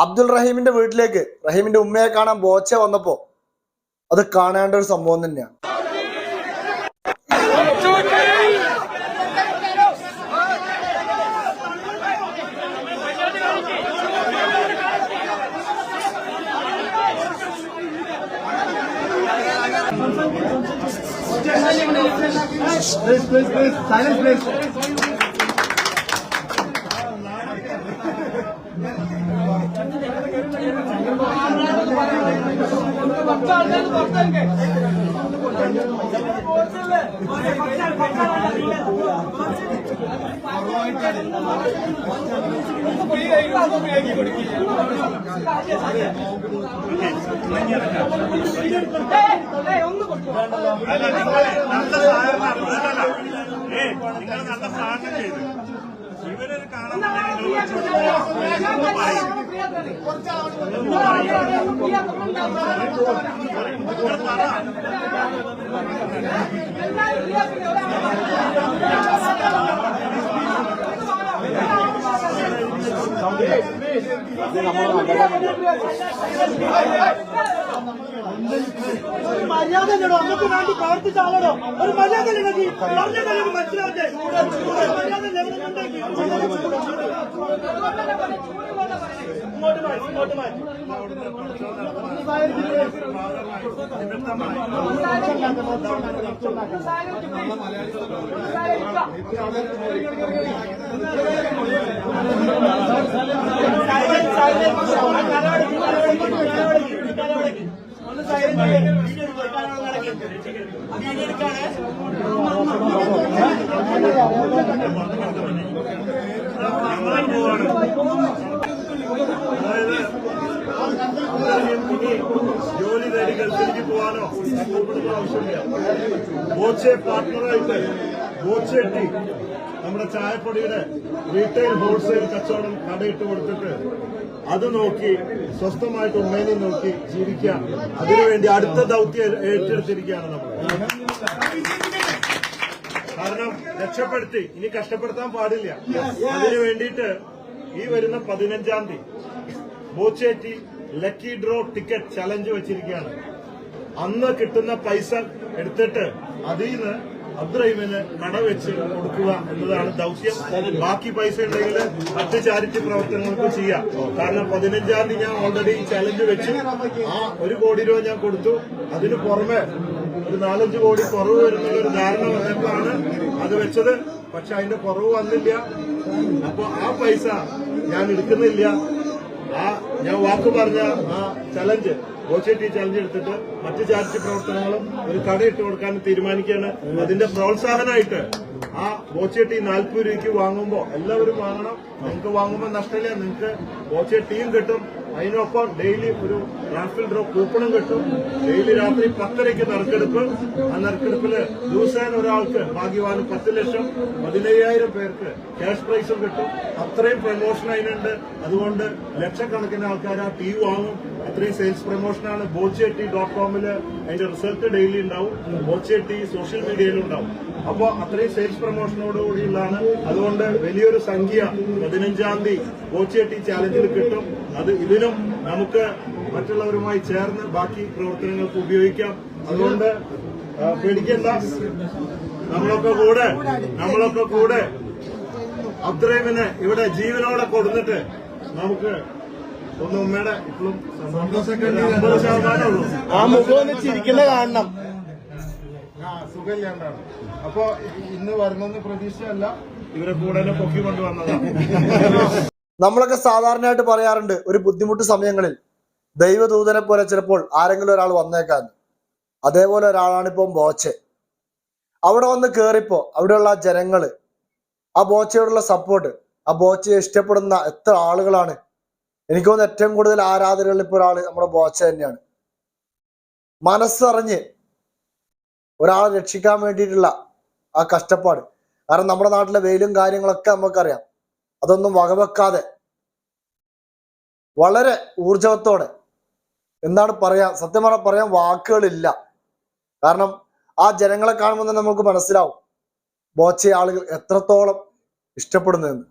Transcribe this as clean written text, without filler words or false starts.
അബ്ദുൾ റഹീമിന്റെ വീട്ടിലേക്ക് റഹീമിന്റെ ഉമ്മയെ കാണാൻ ബോച്ച വന്നപ്പോ അത് കാണേണ്ട ഒരു സംഭവം തന്നെയാണ്. മര്യാദ നമുക്ക് വേണ്ടി പ്രവർത്തിച്ച ആളോടോ ഒരു മര്യാദ മനസ്സിലാവട്ടെ. ജോലി തേടി ഗൾഫിലേക്ക് പോകാനോ ആവശ്യമില്ല. ബോച്ചെ പാർട്ട്ണറായിട്ട് ബോച്ചെട്ടി നമ്മുടെ ചായപ്പൊടിയുടെ റീറ്റെയിൽ ഹോൾസെയിൽ കച്ചവടം കടയിട്ട് കൊടുത്തിട്ട് അത് നോക്കി സ്വസ്ഥമായിട്ട് ഉമ്മേനെ നോക്കി ജീവിക്കാം. അതിനുവേണ്ടി അടുത്ത ദൗത്യം ഏറ്റെടുത്തിരിക്കുകയാണ് നമ്മൾ. കാരണം രക്ഷപ്പെടുത്തി ഇനി കഷ്ടപ്പെടുത്താൻ പാടില്ല. അതിനു വേണ്ടിയിട്ട് ഈ വരുന്ന 15-ാം തീയതി Boche Tea lucky draw ticket challenge വെച്ചിരിക്കുകയാണ്. അന്ന് കിട്ടുന്ന പൈസ എടുത്തിട്ട് അതിൽ നിന്ന് അബ്ദുറഹീമിന് കട വെച്ച് കൊടുക്കുക എന്നതാണ് ദൗത്യം. ബാക്കി പൈസ ഉണ്ടെങ്കിൽ മറ്റ് ചാരിറ്റി പ്രവർത്തനങ്ങൾക്ക് ചെയ്യാം. കാരണം 15-ാം തീയതി ഞാൻ ഓൾറെഡി ചലഞ്ച് വെച്ച് ആ 1 കോടി രൂപ ഞാൻ കൊടുത്തു. അതിന് പുറമെ ഒരു 4-5 കോടി കുറവ് വരുന്ന ഒരു ധാരണ വന്നപ്പോഴാണ് അത് വെച്ചത്. പക്ഷെ അതിന്റെ കുറവ് വന്നില്ല. അപ്പൊ ആ പൈസ ഞാൻ എടുക്കുന്നില്ല. ഞാൻ വാക്ക് പറഞ്ഞ ആ ചലഞ്ച് ബോച്ചേറ്റി ചലഞ്ച് എടുത്തിട്ട് മറ്റ് ചാരിറ്റി പ്രവർത്തനങ്ങളും ഒരു കട ഇട്ട് കൊടുക്കാൻ തീരുമാനിക്കുകയാണ്. അതിന്റെ പ്രോത്സാഹനമായിട്ട് ആ ബോച്ചേറ്റി 40 രൂപയ്ക്ക് വാങ്ങുമ്പോൾ എല്ലാവരും വാങ്ങണം. നിങ്ങൾക്ക് വാങ്ങുമ്പോൾ നഷ്ടമില്ല. നിങ്ങൾക്ക് ബോച്ചേറ്റിയും കിട്ടും. അതിനൊപ്പം ഡെയിലി ഒരു റാഫിൽ ഡ്രോ കൂപ്പണും കിട്ടും. ഡെയിലി രാത്രി 10:30 നറുക്കെടുപ്പ്. ആ നറുക്കെടുപ്പില് ദിവസേന ഒരാൾക്ക് ഭാഗ്യവാന് 10 ലക്ഷം 15,000 പേർക്ക് ക്യാഷ് പ്രൈസും കിട്ടും. അത്രയും പ്രമോഷൻ അതിനുണ്ട്. അതുകൊണ്ട് ലക്ഷക്കണക്കിന് ആൾക്കാർ ആ ടീ വാങ്ങും. അത്രയും സെയിൽസ് പ്രമോഷനാണ്. bocchetti.com അതിന്റെ റിസൾട്ട് ഡെയിലി ഉണ്ടാവും. ബോച്ചെട്ടി സോഷ്യൽ മീഡിയയിലും ഉണ്ടാവും. അപ്പോ അത്രയും സെയിൽസ് പ്രമോഷനോടുകൂടിയുള്ളതാണ്. അതുകൊണ്ട് വലിയൊരു സംഖ്യ 15-ാം തീയതി ബോച്ചെട്ടി ചാലഞ്ചിൽ കിട്ടും. അത് ഇതിനും നമുക്ക് മറ്റുള്ളവരുമായി ചേർന്ന് ബാക്കി പ്രവർത്തനങ്ങൾക്ക് ഉപയോഗിക്കാം. അതുകൊണ്ട് പേടിക്കേണ്ട. നമ്മളൊക്കെ കൂടെ അബ്ദുറഹീമിനെ ഇവിടെ ജീവനോടെ കൊടുത്തിട്ട് നമുക്ക് ഒന്ന് ഉമ്മയുടെ ഇപ്പോഴും സന്തോഷമാണുള്ളൂ. ആ മുഖം ചിരിക്കുന്ന കാണണം. സുഖമില്ലാണ്ടാണ്. അപ്പൊ ഇന്ന് വരുന്നെന്ന് പ്രതീക്ഷയല്ല. ഇവരെ കൂടെ പൊക്കി കൊണ്ടുവന്നതാണ്. നമ്മളൊക്കെ സാധാരണയായിട്ട് പറയാറുണ്ട്, ഒരു ബുദ്ധിമുട്ട് സമയങ്ങളിൽ ദൈവദൂതനെ പോലെ ചിലപ്പോൾ ആരെങ്കിലും ഒരാൾ വന്നേക്കാൻ. അതേപോലെ ഒരാളാണ് ഇപ്പം ബോച്ചെ. അവിടെ വന്ന് കയറിപ്പോ അവിടെയുള്ള ആ ജനങ്ങള്, ആ ബോച്ചയോടുള്ള സപ്പോർട്ട്, ആ ബോച്ചയെ ഇഷ്ടപ്പെടുന്ന എത്ര ആളുകളാണ്. എനിക്ക് തോന്നുന്നു ഏറ്റവും കൂടുതൽ ആരാധകരുള്ള ഇപ്പോൾ ഒരാള് നമ്മുടെ ബോച്ച തന്നെയാണ്. മനസ്സറിഞ്ഞ് ഒരാളെ രക്ഷിക്കാൻ വേണ്ടിയിട്ടുള്ള ആ കഷ്ടപ്പാട്. കാരണം നമ്മുടെ നാട്ടിലെ വെയിലും കാര്യങ്ങളൊക്കെ നമുക്കറിയാം. അതൊന്നും വകവെക്കാതെ വളരെ ഊർജവത്തോടെ, എന്താണ് പറയാ, സത്യം പറയാൻ വാക്കുകളില്ല. കാരണം ആ ജനങ്ങളെ കാണുമ്പോൾ തന്നെ നമുക്ക് മനസ്സിലാവും ബോച്ചയെ ആളുകൾ എത്രത്തോളം ഇഷ്ടപ്പെടുന്നതെന്ന്.